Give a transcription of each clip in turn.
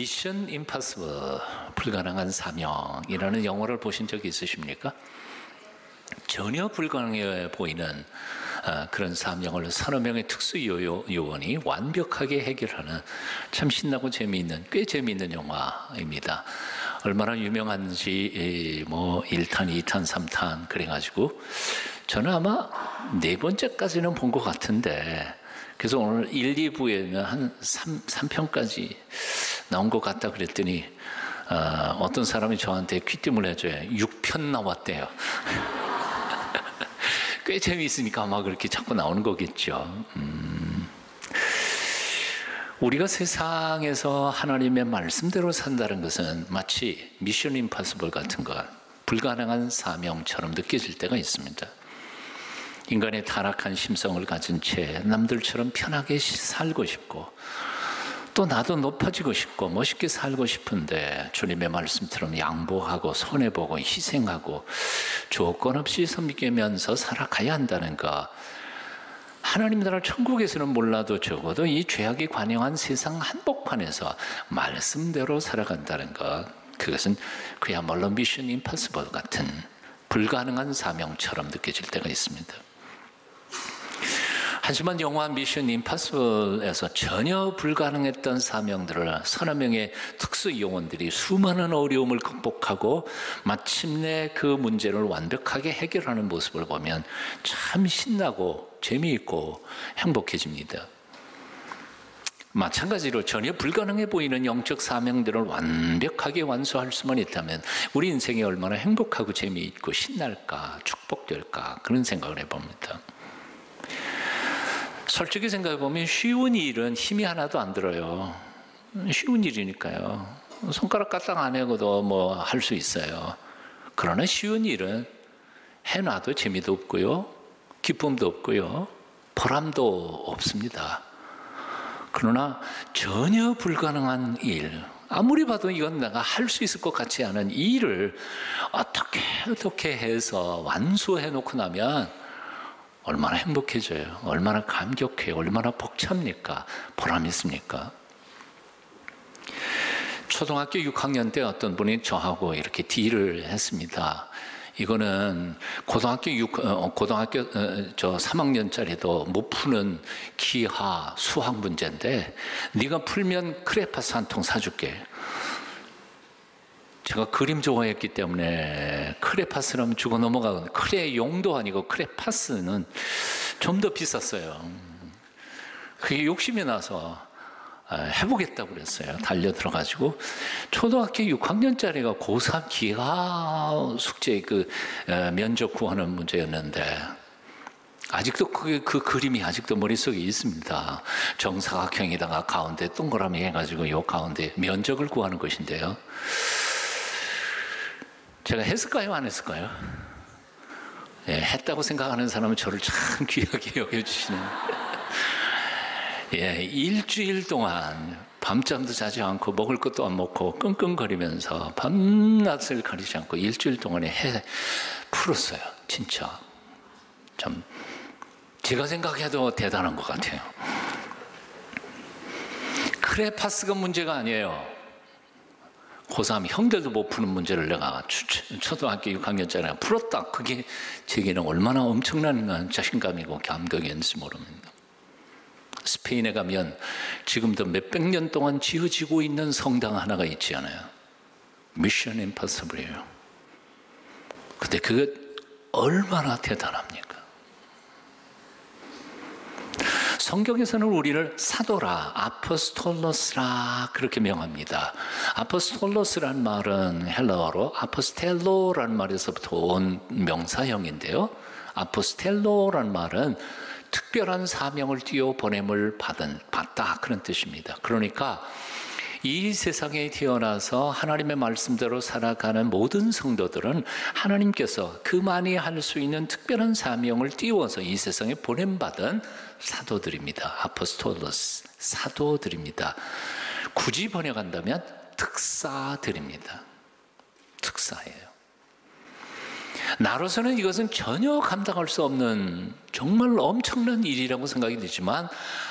미션 임파서블, 불가능한 사명이라는 영화를 보신 적이 있으십니까? 전혀 불가능해 보이는 그런 사명을 서너 명의 특수 요원이 완벽하게 해결하는 참 신나고 재미있는, 꽤 재미있는 영화입니다. 얼마나 유명한지 1탄, 2탄, 3탄 그래가지고 저는 아마 4번째까지는 본 것 같은데, 그래서 오늘 1, 2부에는 한 3편까지 나온 것 같다 그랬더니 어떤 사람이 저한테 귀띔을 해줘요. 6편 나왔대요. 꽤 재미있으니까 아마 그렇게 자꾸 나오는 거겠죠. 우리가 세상에서 하나님의 말씀대로 산다는 것은 마치 미션 임파서블 같은 것, 불가능한 사명처럼 느껴질 때가 있습니다. 인간의 타락한 심성을 가진 채 남들처럼 편하게 살고 싶고, 또 나도 높아지고 싶고 멋있게 살고 싶은데 주님의 말씀처럼 양보하고 손해보고 희생하고 조건 없이 섬기면서 살아가야 한다는 것, 하나님 나라 천국에서는 몰라도 적어도 이 죄악이 관영한 세상 한복판에서 말씀대로 살아간다는 것, 그것은 그야말로 미션 임파서블 같은 불가능한 사명처럼 느껴질 때가 있습니다. 하지만 영화 미션 임파서블에서 전혀 불가능했던 사명들을 서너 명의 특수 요원들이 수많은 어려움을 극복하고 마침내 그 문제를 완벽하게 해결하는 모습을 보면 참 신나고 재미있고 행복해집니다. 마찬가지로 전혀 불가능해 보이는 영적 사명들을 완벽하게 완수할 수만 있다면 우리 인생이 얼마나 행복하고 재미있고 신날까, 축복될까, 그런 생각을 해봅니다. 솔직히 생각해보면 쉬운 일은 힘이 하나도 안 들어요. 쉬운 일이니까요. 손가락 까딱 안 해도 할 수 있어요. 그러나 쉬운 일은 해놔도 재미도 없고요, 기쁨도 없고요, 보람도 없습니다. 그러나 전혀 불가능한 일, 아무리 봐도 이건 내가 할 수 있을 것 같지 않은 이 일을 어떻게 해서 완수해 놓고 나면 얼마나 행복해져요. 얼마나 감격해요. 얼마나 벅찹니까? 보람 있습니까? 초등학교 6학년 때 어떤 분이 저하고 이렇게 딜을 했습니다. 이거는 고등학교 3학년짜리도 못 푸는 기하 수학 문제인데, 네가 풀면 크레파스 한 통 사줄게. 제가 그림 좋아했기 때문에 크레파스라면 주고 넘어가거든요. 크레용도 아니고 크레파스는 좀 더 비쌌어요. 그게 욕심이 나서 해보겠다고 그랬어요. 달려들어가지고 초등학교 6학년짜리가 고3 기하 숙제 면접 구하는 문제였는데, 아직도 그 그림이 아직도 머릿속에 있습니다. 정사각형에다가 가운데 동그라미 해가지고 요 가운데 면적을 구하는 것인데요. 제가 했을까요? 안 했을까요? 했다고 생각하는 사람은 저를 참 귀하게 여겨주시는. 일주일 동안 밤잠도 자지 않고 먹을 것도 안 먹고 끙끙거리면서 밤낮을 가리지 않고 일주일 동안에 풀었어요. 진짜 참 제가 생각해도 대단한 것 같아요. 크레파스가 문제가 아니에요. 고3 형들도 못 푸는 문제를 내가 초등학교 6학년짜리가 풀었다. 그게 제게는 얼마나 엄청난 자신감이고 감격이었는지 모릅니다. 스페인에 가면 지금도 몇백 년 동안 지어지고 있는 성당 하나가 있지 않아요? 미션 임파서블이에요. 근데 그게 얼마나 대단합니까? 성경에서는 우리를 사도라, 아포스톨로스라 그렇게 명합니다. 아포스톨로스란 말은 헬라어로 아포스텔로란 말에서부터 온 명사형인데요. 아포스텔로란 말은 특별한 사명을 띄워 보냄을 받다 그런 뜻입니다. 그러니까 이 세상에 태어나서 하나님의 말씀대로 살아가는 모든 성도들은 하나님께서 그만이 할 수 있는 특별한 사명을 띄워서 이 세상에 보냄받은 사도들입니다. 아포스톨로스, 사도들입니다. 굳이 번역한다면 특사들입니다. 특사예요. 나로서는 이것은 전혀 감당할 수 없는 정말 엄청난 일이라고 생각이 되지만,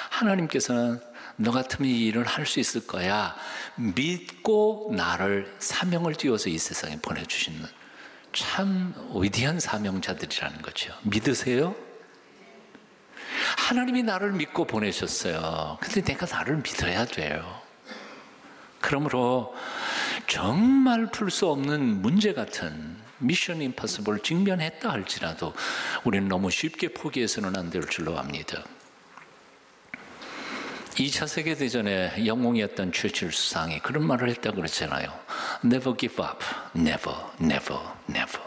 하나님께서는 너 같으면 이 일을 할 수 있을 거야 믿고 나를 사명을 띄워서 이 세상에 보내주시는 참 위대한 사명자들이라는 거죠. 믿으세요? 하나님이 나를 믿고 보내셨어요. 근데 내가 나를 믿어야 돼요. 그러므로 정말 풀 수 없는 문제 같은 미션 임파서블을 직면했다 할지라도 우리는 너무 쉽게 포기해서는 안 될 줄로 압니다. 2차 세계대전에 영웅이었던 처칠 수상이 그런 말을 했다고 그랬잖아요. Never give up. Never, never, never.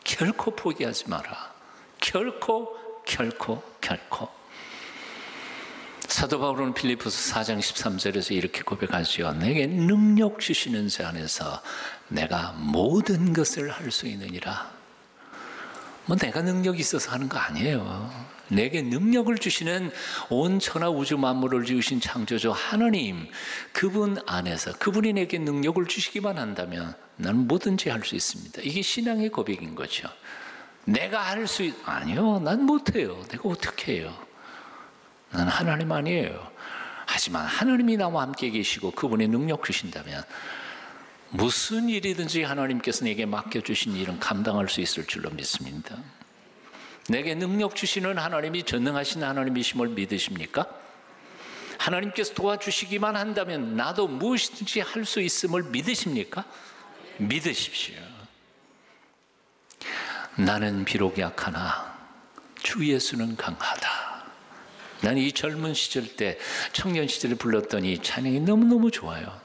결코 포기하지 마라. 결코, 결코, 결코. 사도 바울은 빌립보서 4장 13절에서 이렇게 고백하지요. 내게 능력 주시는 자 안에서 내가 모든 것을 할 수 있느니라. 뭐 내가 능력이 있어서 하는 거 아니에요. 내게 능력을 주시는 온 천하 우주 만물을 지으신 창조주 하나님, 그분 안에서 그분이 내게 능력을 주시기만 한다면 나는 뭐든지 할 수 있습니다. 이게 신앙의 고백인 거죠. 내가 할 수 아니요, 난 못해요. 내가 어떻게 해요? 난 하나님 아니에요. 하지만 하나님이 나와 함께 계시고 그분의 능력 주신다면 무슨 일이든지 하나님께서 내게 맡겨주신 일은 감당할 수 있을 줄로 믿습니다. 내게 능력 주시는 하나님이 전능하신 하나님이심을 믿으십니까? 하나님께서 도와주시기만 한다면 나도 무엇이든지 할 수 있음을 믿으십니까? 믿으십시오. 나는 비록 약하나 주 예수는 강하다. 난 이 젊은 시절 때 청년 시절에 불렀던 이 찬양이 너무너무 좋아요.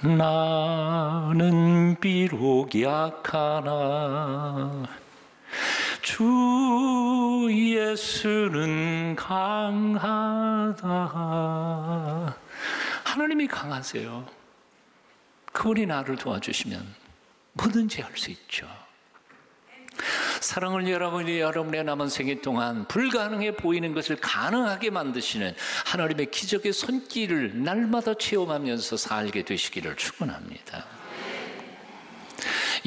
나는 비록 약하나 주 예수는 강하다. 하나님이 강하세요. 그분이 나를 도와주시면 뭐든지 할 수 있죠. 사랑을 여러분의 남은 생애 동안 불가능해 보이는 것을 가능하게 만드시는 하나님의 기적의 손길을 날마다 체험하면서 살게 되시기를 축원합니다.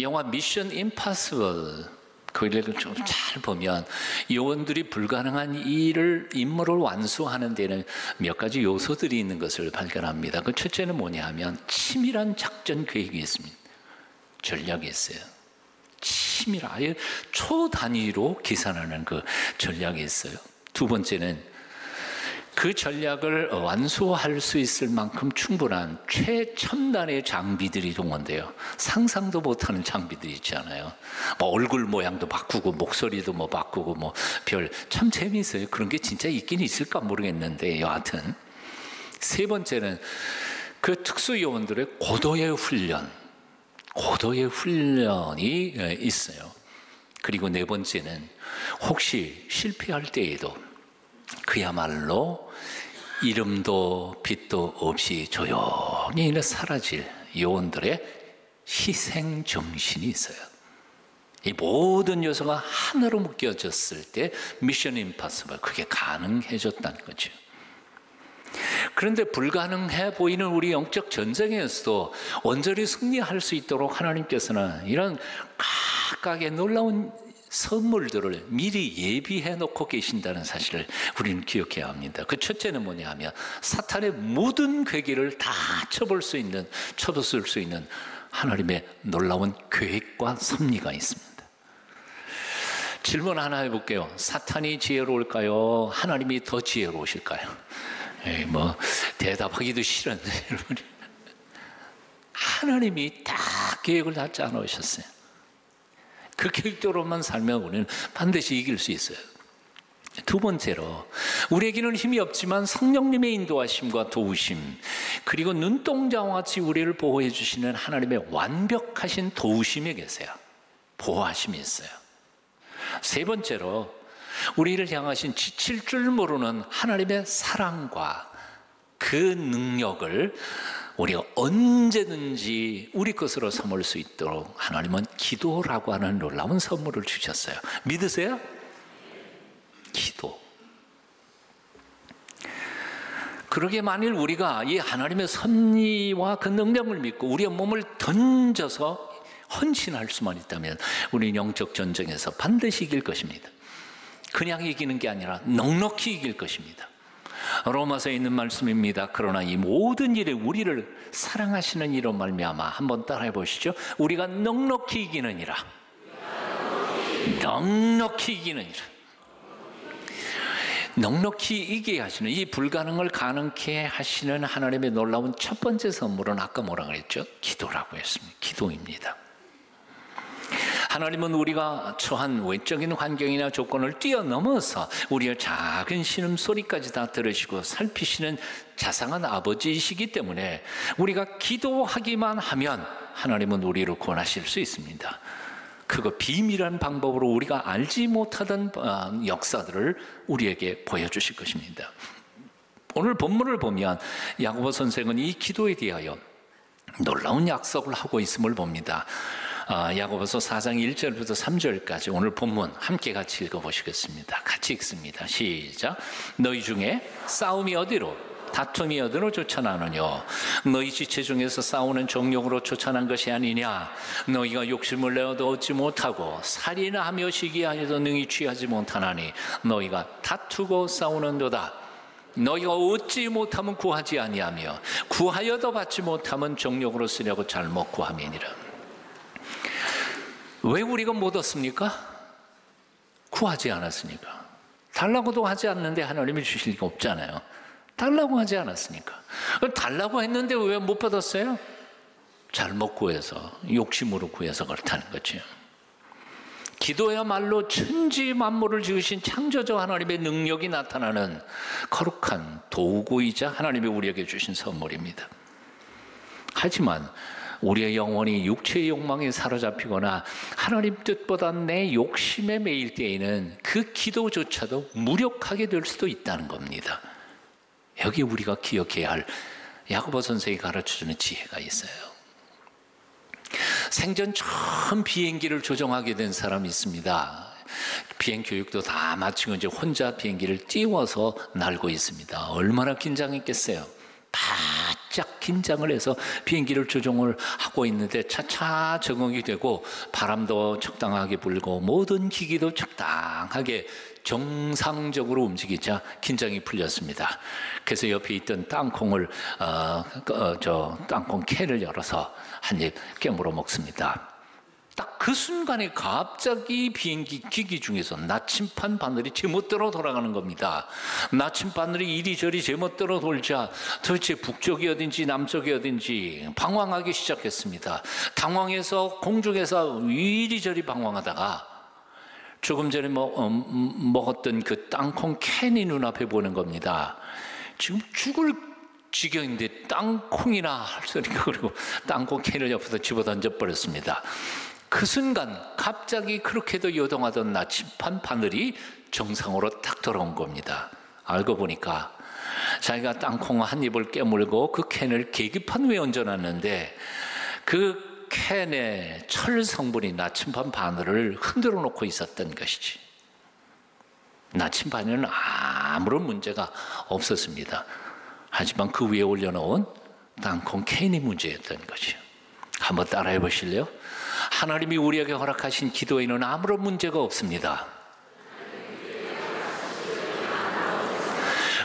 영화 미션 임파서블 그걸 좀 잘 보면 요원들이 불가능한 일을 임무를 완수하는 데는 몇 가지 요소들이 있는 것을 발견합니다. 그 첫째는 뭐냐 하면 치밀한 작전 계획이 있습니다. 전략이 있어요. 치밀한 아예 초단위로 계산하는 그 전략이 있어요. 두 번째는 그 전략을 완수할 수 있을 만큼 충분한 최첨단의 장비들이 동원돼요. 상상도 못하는 장비들이 있잖아요. 뭐 얼굴 모양도 바꾸고 목소리도 뭐 바꾸고 뭐 별 참 재미있어요. 그런 게 진짜 있긴 있을까 모르겠는데 여하튼 세 번째는 그 특수요원들의 고도의 훈련이 있어요. 그리고 네 번째는 혹시 실패할 때에도 그야말로 이름도 빛도 없이 조용히 사라질 요원들의 희생 정신이 있어요. 이 모든 요소가 하나로 묶여졌을 때 미션 임파서블 그게 가능해졌다는 거죠. 그런데 불가능해 보이는 우리 영적 전쟁에서도 온전히 승리할 수 있도록 하나님께서는 이런 각각의 놀라운 선물들을 미리 예비해 놓고 계신다는 사실을 우리는 기억해야 합니다. 그 첫째는 뭐냐 하면 사탄의 모든 괴기를 다 쳐볼 수 있는 하나님의 놀라운 계획과 섭리가 있습니다. 질문 하나 해볼게요. 사탄이 지혜로울까요? 하나님이 더 지혜로우실까요? 뭐 대답하기도 싫은데 여러분, 하나님이 다 계획을 다 짜놓으셨어요. 그 계획대로만 살면 우리는 반드시 이길 수 있어요. 두 번째로 우리에게는 힘이 없지만 성령님의 인도하심과 도우심 그리고 눈동자와 같이 우리를 보호해 주시는 하나님의 완벽하신 도우심이 계세요. 보호하심이 있어요. 세 번째로 우리를 향하신 지칠 줄 모르는 하나님의 사랑과 그 능력을 우리가 언제든지 우리 것으로 삼을 수 있도록 하나님은 기도라고 하는 놀라운 선물을 주셨어요. 믿으세요? 기도. 그러게 만일 우리가 이 하나님의 섭리와 그 능력을 믿고 우리의 몸을 던져서 헌신할 수만 있다면 우리는 영적 전쟁에서 반드시 이길 것입니다. 그냥 이기는 게 아니라 넉넉히 이길 것입니다. 로마서에 있는 말씀입니다. 그러나 이 모든 일에 우리를 사랑하시는 이로 말미암아, 한번 따라해 보시죠. 우리가 넉넉히 이기느니라. 넉넉히 이기느니라. 넉넉히 이기게 하시는, 이 불가능을 가능케 하시는 하나님의 놀라운 첫 번째 선물은 아까 뭐라 그랬죠? 기도라고 했습니다. 기도입니다. 하나님은 우리가 처한 외적인 환경이나 조건을 뛰어넘어서 우리의 작은 신음소리까지 다 들으시고 살피시는 자상한 아버지이시기 때문에 우리가 기도하기만 하면 하나님은 우리를 구원하실 수 있습니다. 그거 비밀한 방법으로 우리가 알지 못하던 역사들을 우리에게 보여주실 것입니다. 오늘 본문을 보면 야고보 선생은 이 기도에 대하여 놀라운 약속을 하고 있음을 봅니다. 야고보서 4장 1절부터 3절까지 오늘 본문 함께 같이 읽어보시겠습니다. 같이 읽습니다. 시작. 너희 중에 싸움이 어디로, 다툼이 어디로 쫓아나느뇨? 너희 지체 중에서 싸우는 정욕으로 쫓아난 것이 아니냐? 너희가 욕심을 내어도 얻지 못하고 살인하며 시기하여도 능히 취하지 못하나니 너희가 다투고 싸우는도다. 너희가 얻지 못하면 구하지 아니하며 구하여도 받지 못하면 정욕으로 쓰려고 잘못 구함이니라. 왜 우리가 못 얻습니까? 구하지 않았으니까. 달라고도 하지 않는데 하나님이 주실 리가 없잖아요. 달라고 하지 않았으니까. 달라고 했는데 왜 못 받았어요? 잘못 구해서, 욕심으로 구해서 그렇다는 거죠. 기도야말로 천지 만물을 지으신 창조주 하나님의 능력이 나타나는 거룩한 도구이자 하나님이 우리에게 주신 선물입니다. 하지만 우리의 영혼이 육체의 욕망에 사로잡히거나 하나님 뜻보다 내 욕심에 매일 때에는 그 기도조차도 무력하게 될 수도 있다는 겁니다. 여기 우리가 기억해야 할 야고보 선생이 가르쳐주는 지혜가 있어요. 생전 처음 비행기를 조종하게 된 사람이 있습니다. 비행 교육도 다 마치고 이제 혼자 비행기를 띄워서 날고 있습니다. 얼마나 긴장했겠어요. 바짝 긴장을 해서 비행기를 조종을 하고 있는데 차차 적응이 되고 바람도 적당하게 불고 모든 기기도 적당하게 정상적으로 움직이자 긴장이 풀렸습니다. 그래서 옆에 있던 땅콩을 땅콩 캔을 열어서 한 입 깨물어 먹습니다. 딱 그 순간에 갑자기 비행기 기기 중에서 나침반 바늘이 제멋대로 돌아가는 겁니다. 나침바늘이 이리저리 제멋대로 돌자 도대체 북쪽이 어딘지 남쪽이 어딘지 방황하기 시작했습니다. 당황해서 공중에서 이리저리 방황하다가 조금 전에 먹었던 그 땅콩 캔이 눈앞에 보는 겁니다. 지금 죽을 지경인데 땅콩이나 할 소리가, 그리고 땅콩 캔을 옆에서 집어 던져버렸습니다. 그 순간 갑자기 그렇게도 요동하던 나침반 바늘이 정상으로 딱 돌아온 겁니다. 알고 보니까 자기가 땅콩 한 입을 깨물고 그 캔을 계기판 위에 얹어놨는데 그 캔의 철 성분이 나침반 바늘을 흔들어 놓고 있었던 것이지. 나침반에는 아무런 문제가 없었습니다. 하지만 그 위에 올려놓은 땅콩 캔이 문제였던 거죠. 한번 따라해 보실래요? 하나님이 우리에게 허락하신 기도에는 아무런 문제가 없습니다.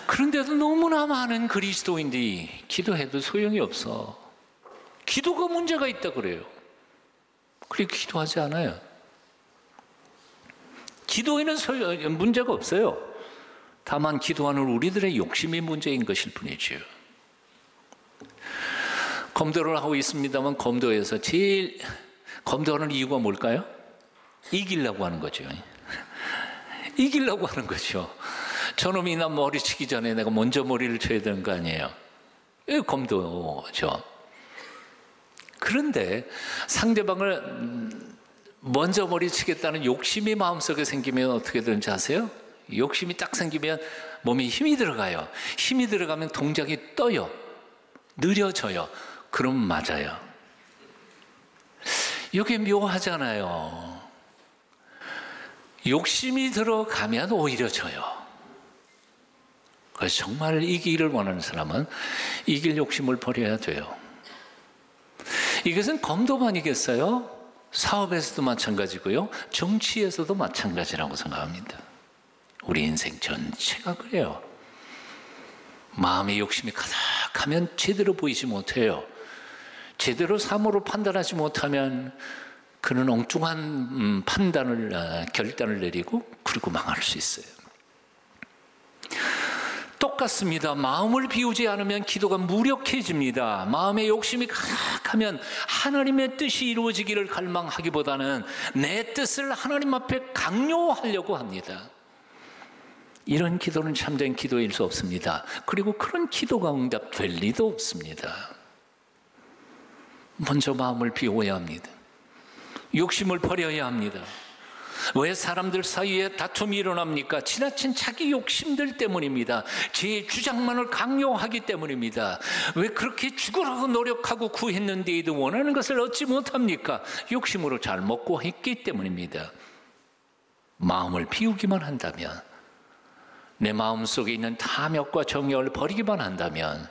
그런데도 너무나 많은 그리스도인들이 기도해도 소용이 없어. 기도가 문제가 있다 그래요. 그리고 기도하지 않아요. 기도에는 문제가 없어요. 다만 기도하는 우리들의 욕심이 문제인 것일 뿐이죠. 검도를 하고 있습니다만 검도에서 제일 검도하는 이유가 뭘까요? 이기려고 하는 거죠. 이기려고 하는 거죠. 저놈이 나 머리 치기 전에 내가 먼저 머리를 쳐야 되는 거 아니에요? 이게 검도죠. 그런데 상대방을 먼저 머리 치겠다는 욕심이 마음속에 생기면 어떻게 되는지 아세요? 욕심이 딱 생기면 몸에 힘이 들어가요. 힘이 들어가면 동작이 떠요. 느려져요. 그럼 맞아요. 이게 묘하잖아요. 욕심이 들어가면 오히려 져요. 그래서 정말 이기기를 원하는 사람은 이길 욕심을 버려야 돼요. 이것은 검도만이겠어요? 사업에서도 마찬가지고요. 정치에서도 마찬가지라고 생각합니다. 우리 인생 전체가 그래요. 마음의 욕심이 가득하면 제대로 보이지 못해요. 제대로 사모로 판단하지 못하면 그는 엉뚱한 결단을 내리고 그리고 망할 수 있어요. 똑같습니다. 마음을 비우지 않으면 기도가 무력해집니다. 마음의 욕심이 가득하면 하나님의 뜻이 이루어지기를 갈망하기보다는 내 뜻을 하나님 앞에 강요하려고 합니다. 이런 기도는 참된 기도일 수 없습니다. 그리고 그런 기도가 응답될 리도 없습니다. 먼저 마음을 비워야 합니다. 욕심을 버려야 합니다. 왜 사람들 사이에 다툼이 일어납니까? 지나친 자기 욕심들 때문입니다. 제 주장만을 강요하기 때문입니다. 왜 그렇게 죽으라고 노력하고 구했는데도 원하는 것을 얻지 못합니까? 욕심으로 잘 먹고 했기 때문입니다. 마음을 비우기만 한다면, 내 마음속에 있는 탐욕과 정욕을 버리기만 한다면,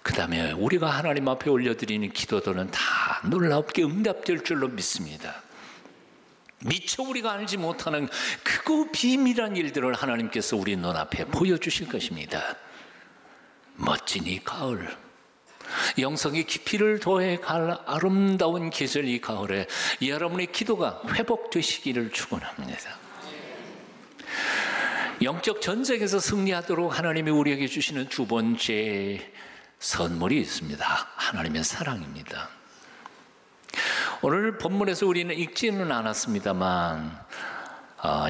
그 다음에 우리가 하나님 앞에 올려드리는 기도들은 다 놀랍게 응답될 줄로 믿습니다. 미처 우리가 알지 못하는 크고 비밀한 일들을 하나님께서 우리 눈앞에 보여주실 것입니다. 멋진 이 가을, 영성의 깊이를 더해 갈 아름다운 계절 이 가을에 여러분의 기도가 회복되시기를 축원합니다. 영적 전쟁에서 승리하도록 하나님이 우리에게 주시는 두 번째 선물이 있습니다. 하나님의 사랑입니다. 오늘 본문에서 우리는 읽지는 않았습니다만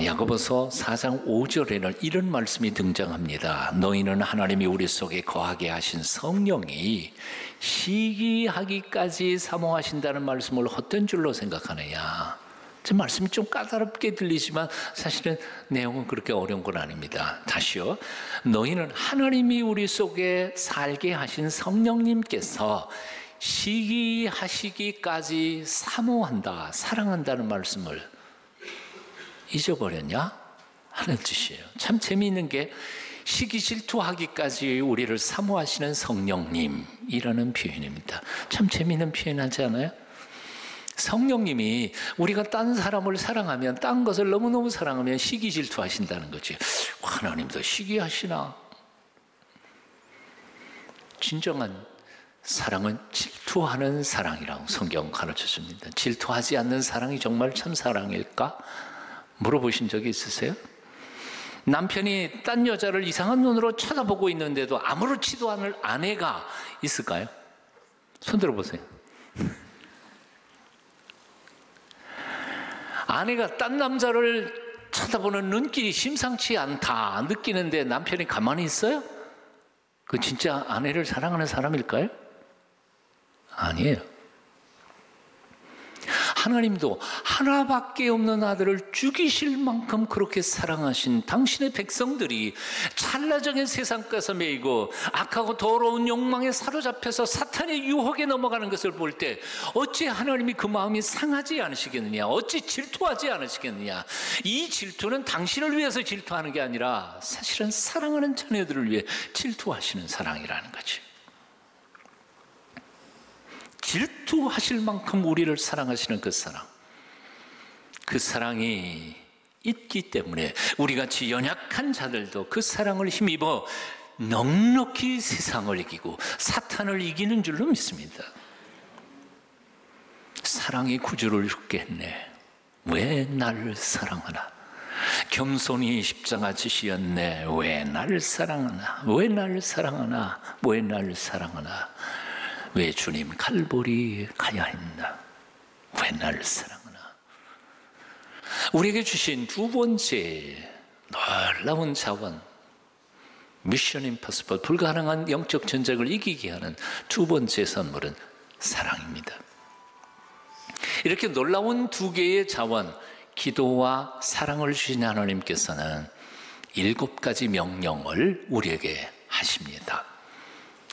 야고보서 4장 5절에는 이런 말씀이 등장합니다. 너희는 하나님이 우리 속에 거하게 하신 성령이 시기하기까지 사모하신다는 말씀을 헛된 줄로 생각하느냐. 제 말씀이 좀 까다롭게 들리지만 사실은 내용은 그렇게 어려운 건 아닙니다. 다시요. 너희는 하나님이 우리 속에 살게 하신 성령님께서 시기하시기까지 사모한다, 사랑한다는 말씀을 잊어버렸냐? 하는 뜻이에요. 참 재미있는 게 시기 질투하기까지 우리를 사모하시는 성령님이라는 표현입니다. 참 재미있는 표현하지 않아요? 성령님이 우리가 딴 사람을 사랑하면, 딴 것을 너무너무 사랑하면 시기 질투하신다는 거지. 하나님도 시기하시나? 진정한 사랑은 질투하는 사랑이라고 성경 가르쳐줍니다. 질투하지 않는 사랑이 정말 참 사랑일까? 물어보신 적이 있으세요? 남편이 딴 여자를 이상한 눈으로 쳐다보고 있는데도 아무렇지도 않을 아내가 있을까요? 손 들어보세요. 아내가 딴 남자를 쳐다보는 눈길이 심상치 않다 느끼는데 남편이 가만히 있어요? 그 진짜 아내를 사랑하는 사람일까요? 아니에요. 하나님도 하나밖에 없는 아들을 죽이실 만큼 그렇게 사랑하신 당신의 백성들이 찰나적인 세상가서 매이고 악하고 더러운 욕망에 사로잡혀서 사탄의 유혹에 넘어가는 것을 볼 때 어찌 하나님이 그 마음이 상하지 않으시겠느냐, 어찌 질투하지 않으시겠느냐. 이 질투는 당신을 위해서 질투하는 게 아니라 사실은 사랑하는 자녀들을 위해 질투하시는 사랑이라는 거지. 질투하실 만큼 우리를 사랑하시는 그 사랑이 있기 때문에 우리같이 연약한 자들도 그 사랑을 힘입어 넉넉히 세상을 이기고 사탄을 이기는 줄로 믿습니다. 사랑이 구주를 죽게 했네. 왜 나를 사랑하나? 겸손히 십자가 지시었네. 왜 나를 사랑하나? 왜 나를 사랑하나? 왜 나를 사랑하나? 왜 주님 갈보리 가야 했나? 왜 나를 사랑하나? 우리에게 주신 두 번째 놀라운 자원, 미션 임파서블, 불가능한 영적 전쟁을 이기게 하는 두 번째 선물은 사랑입니다. 이렇게 놀라운 두 개의 자원, 기도와 사랑을 주신 하나님께서는 7가지 명령을 우리에게 하십니다.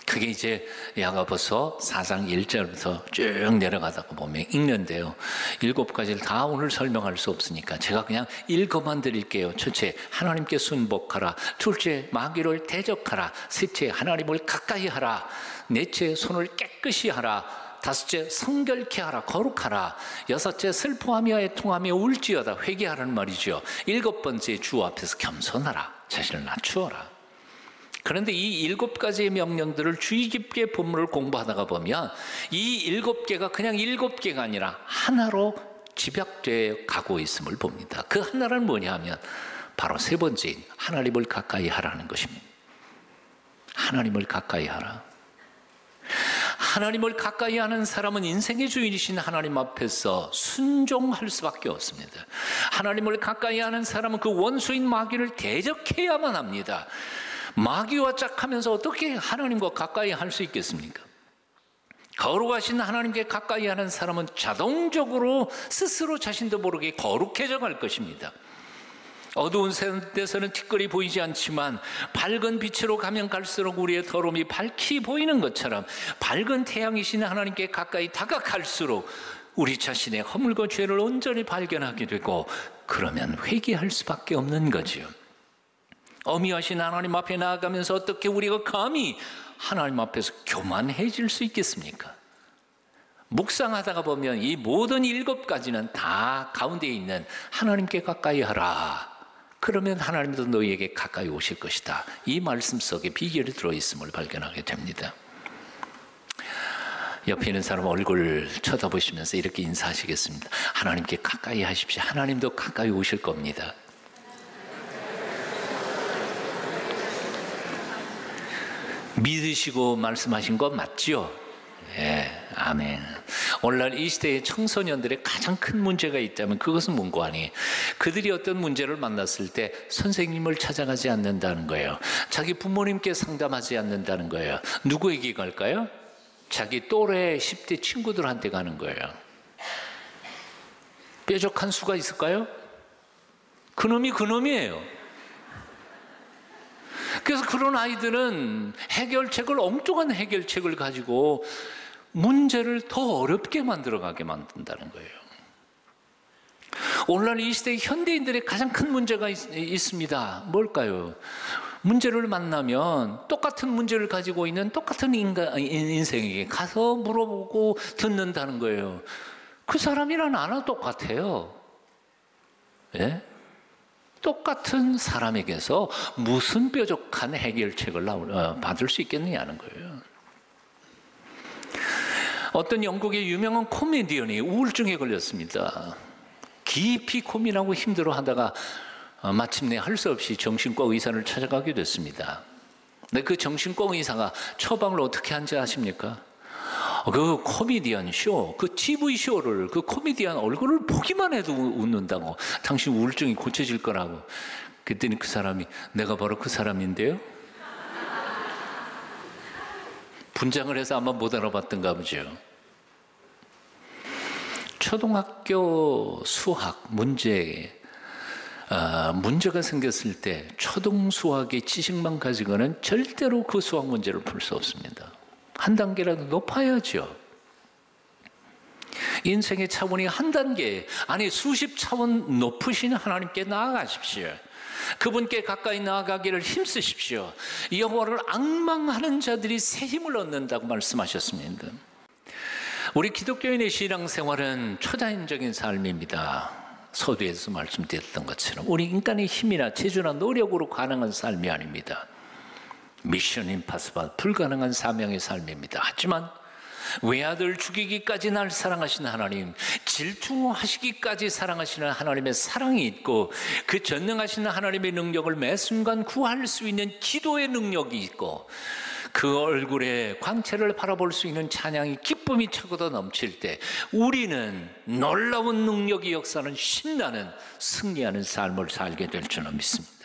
그게 이제 야고보서 4장 1절부터 쭉 내려가다가 보면 읽는데요. 7가지를 다 오늘 설명할 수 없으니까 제가 그냥 읽어만 드릴게요. 첫째, 하나님께 순복하라. 둘째, 마귀를 대적하라. 셋째, 하나님을 가까이 하라. 넷째, 손을 깨끗이 하라. 다섯째, 성결케 하라. 거룩하라. 여섯째, 슬퍼하며 애통하며 울지어다. 회개하라는 말이죠. 7번째, 주 앞에서 겸손하라. 자신을 낮추어라. 그런데 이 7가지의 명령들을 주의 깊게 본문을 공부하다가 보면 이 7개가 그냥 7개가 아니라 하나로 집약되어 가고 있음을 봅니다. 그 하나는 뭐냐 하면 바로 세 번째인 하나님을 가까이 하라는 것입니다. 하나님을 가까이 하라. 하나님을 가까이 하는 사람은 인생의 주인이신 하나님 앞에서 순종할 수밖에 없습니다. 하나님을 가까이 하는 사람은 그 원수인 마귀를 대적해야만 합니다. 마귀와 짝하면서 어떻게 하나님과 가까이 할 수 있겠습니까? 거룩하신 하나님께 가까이 하는 사람은 자동적으로 스스로 자신도 모르게 거룩해져 갈 것입니다. 어두운 데서는 티끌이 보이지 않지만 밝은 빛으로 가면 갈수록 우리의 더러움이 밝히 보이는 것처럼 밝은 태양이신 하나님께 가까이 다가갈수록 우리 자신의 허물과 죄를 온전히 발견하게 되고, 그러면 회개할 수밖에 없는 거지요. 어미하신 하나님 앞에 나아가면서 어떻게 우리가 감히 하나님 앞에서 교만해질 수 있겠습니까? 묵상하다가 보면 이 모든 7가지는 다 가운데에 있는 하나님께 가까이 하라. 그러면 하나님도 너희에게 가까이 오실 것이다. 이 말씀 속에 비결이 들어있음을 발견하게 됩니다. 옆에 있는 사람 얼굴 쳐다보시면서 이렇게 인사하시겠습니다. 하나님께 가까이 하십시오. 하나님도 가까이 오실 겁니다. 믿으시고 말씀하신 거 맞죠? 예, 아멘. 오늘날 이 시대의 청소년들의 가장 큰 문제가 있다면 그것은 뭔고 하니, 그들이 어떤 문제를 만났을 때 선생님을 찾아가지 않는다는 거예요. 자기 부모님께 상담하지 않는다는 거예요. 누구에게 갈까요? 자기 또래 10대 친구들한테 가는 거예요. 뾰족한 수가 있을까요? 그놈이 그놈이에요. 그래서 그런 아이들은 해결책을, 엉뚱한 해결책을 가지고 문제를 더 어렵게 만들어가게 만든다는 거예요. 오늘날 이 시대의 현대인들의 가장 큰 문제가 있습니다. 뭘까요? 문제를 만나면 똑같은 문제를 가지고 있는 똑같은 인생에게 가서 물어보고 듣는다는 거예요. 그 사람이랑 나랑 똑같아요. 예? 똑같은 사람에게서 무슨 뾰족한 해결책을 받을 수 있겠느냐는 거예요. 어떤 영국의 유명한 코미디언이 우울증에 걸렸습니다. 깊이 고민하고 힘들어하다가 마침내 할 수 없이 정신과 의사를 찾아가게 됐습니다. 근데 그 정신과 의사가 처방을 어떻게 한지 아십니까? 그 코미디언 쇼, 그 TV 쇼를, 그 코미디언 얼굴을 보기만 해도 웃는다고, 당신 우울증이 고쳐질 거라고. 그랬더니 그 사람이, 내가 바로 그 사람인데요? 분장을 해서 아마 못 알아봤던가 보죠. 초등학교 수학 문제가 생겼을 때 초등 수학의 지식만 가지고는 절대로 그 수학 문제를 풀 수 없습니다. 한 단계라도 높아야죠. 인생의 차원이 한 단계, 아니 수십 차원 높으신 하나님께 나아가십시오. 그분께 가까이 나아가기를 힘쓰십시오. 여호와를 앙망하는 자들이 새 힘을 얻는다고 말씀하셨습니다. 우리 기독교인의 신앙생활은 초자연적인 삶입니다. 서두에서 말씀드렸던 것처럼 우리 인간의 힘이나 재주나 노력으로 가능한 삶이 아닙니다. 미션 임파서블, 불가능한 사명의 삶입니다. 하지만 외아들 죽이기까지 날 사랑하시는 하나님, 질투하시기까지 사랑하시는 하나님의 사랑이 있고, 그 전능하시는 하나님의 능력을 매 순간 구할 수 있는 기도의 능력이 있고, 그 얼굴에 광채를 바라볼 수 있는 찬양이, 기쁨이 차고도 넘칠 때 우리는 놀라운 능력이 역사하는 신나는 승리하는 삶을 살게 될 줄은 믿습니다.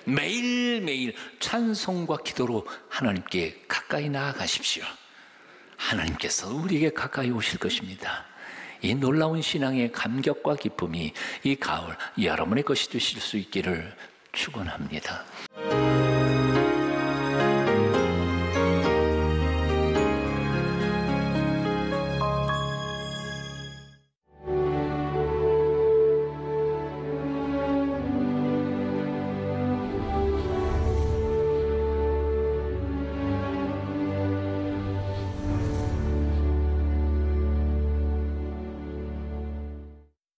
매일매일 찬송과 기도로 하나님께 가까이 나아가십시오. 하나님께서 우리에게 가까이 오실 것입니다. 이 놀라운 신앙의 감격과 기쁨이 이 가을 여러분의 것이 되실 수 있기를 축원합니다.